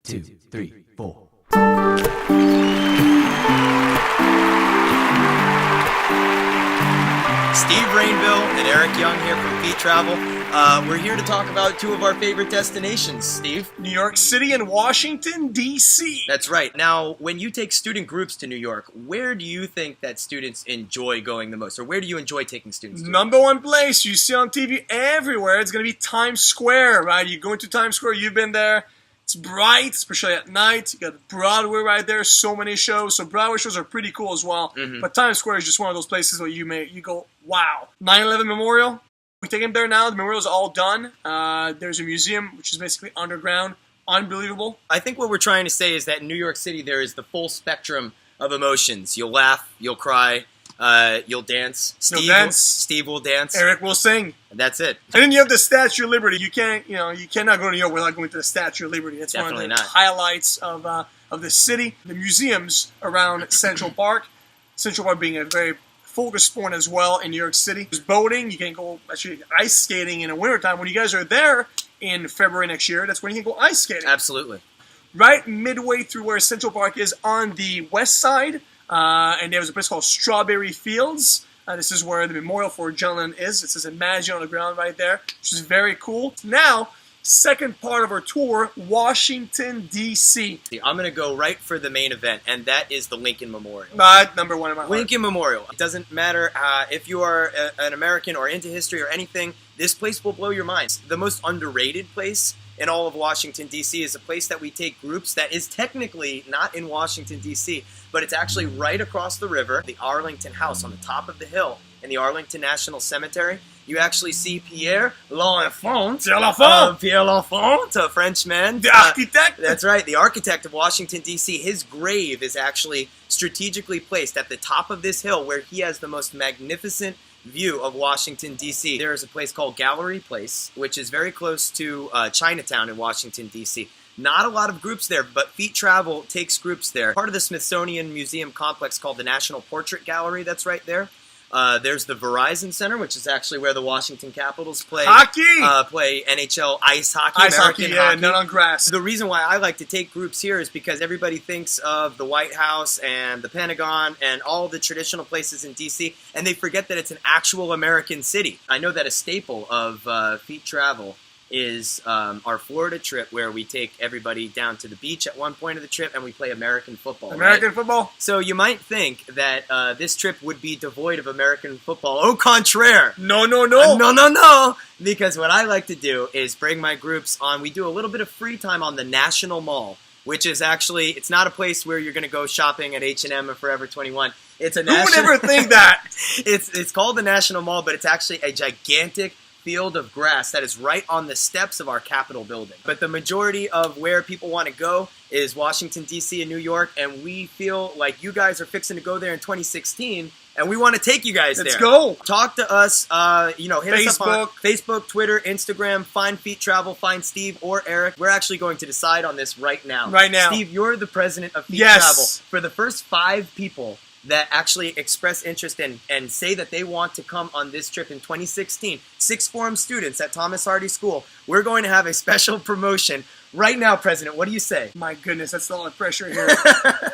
2, 3, 4. Steve Rainville and Erik Young here from Feet Travel. We're here to talk about two of our favorite destinations, Steve. New York City and Washington, D.C. That's right. Now, when you take student groups to New York, where do you think that students enjoy going the most? Or where do you enjoy taking students to? Number one place you see on TV everywhere, it's going to be Times Square, right? You go into Times Square, you've been there. It's bright, especially at night. You got Broadway right there, so many shows. So Broadway shows are pretty cool as well. But Times Square is just one of those places where you go, wow. 9/11 Memorial, we take them there now. The memorial's all done. There's a museum, which is basically underground. Unbelievable. I think what we're trying to say is that in New York City, there is the full spectrum of emotions. You'll laugh, you'll cry, you'll dance. Steve will dance. Erik will sing. And that's it. And then you have the Statue of Liberty. You cannot go to New York without going to the Statue of Liberty. It's Definitely one of the highlights of the city. The museums around Central Park. Central Park being a very focus point as well in New York City. There's boating. You can go actually ice skating in the wintertime. When you guys are there in February next year, that's when you can go ice skating. Absolutely. Right midway through where Central Park is on the west side, and there's a place called Strawberry Fields. This is where the memorial for John is. It says Imagine on the ground right there, which is very cool. Now, second part of our tour, Washington, D.C. I'm going to go right for the main event, and that is the Lincoln Memorial. Number one in my heart. Lincoln Memorial. It doesn't matter if you are an American or into history or anything, this place will blow your mind. The most underrated place in all of Washington, D.C. is a place that we take groups that is technically not in Washington, D.C., but it's actually right across the river, the Arlington House on the top of the hill in the Arlington National Cemetery. You actually see Pierre L'Enfant, a Frenchman. The architect? That's right, the architect of Washington, D.C. His grave is actually strategically placed at the top of this hill where he has the most magnificent view of Washington, D.C. There is a place called Gallery Place, which is very close to Chinatown in Washington, D.C. Not a lot of groups there, but Feet Travel takes groups there. Part of the Smithsonian Museum complex called the National Portrait Gallery, that's right there. There's the Verizon Center, which is actually where the Washington Capitals play hockey. Play NHL ice hockey, American hockey. Not on grass. The reason why I like to take groups here is because everybody thinks of the White House and the Pentagon and all the traditional places in D.C., and they forget that it's an actual American city. I know that a staple of Feet Travel is our Florida trip, where we take everybody down to the beach at one point of the trip and we play American football. American football? So you might think that this trip would be devoid of American football. Au contraire. No. Because what I like to do is bring my groups on. We do a little bit of free time on the National Mall, which is actually, it's not a place where you're going to go shopping at H&M or Forever 21. It's a Who would ever think that? It's called the National Mall, but it's actually a gigantic field of grass that is right on the steps of our Capitol building. But the majority of where people want to go is Washington, D.C. and New York, and we feel like you guys are fixing to go there in 2016, and we want to take you guys there. Let's go. Talk to us, hit us up on Facebook. Facebook, Twitter, Instagram, find Feet Travel, find Steve or Erik. We're actually going to decide on this right now. Right now. Steve, you're the president of Feet Yes. Travel. For the first 5 people that actually express interest and say that they want to come on this trip in 2016, 6th Form students at Thomas Hardy School, we're going to have a special promotion right now, President. What do you say? My goodness, that's a lot of pressure here.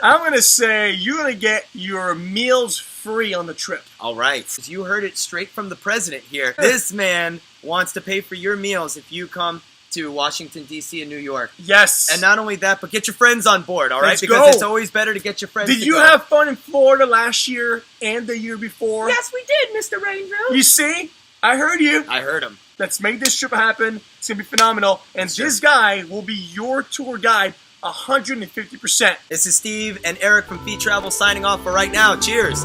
I'm going to say you're going to get your meals free on the trip. All right. You heard it straight from the president here. This man wants to pay for your meals if you come to Washington, D.C. and New York. Yes. And not only that, but get your friends on board, all right? Let's Because go. it's always better to get your friends Did you have fun in Florida last year and the year before? Yes, we did, Mr. Rainville. You see? I heard you. I heard him. Let's make this trip happen. It's going to be phenomenal. And this guy will be your tour guide 150%. This is Steve and Erik from Feet Travel signing off for right now. Cheers.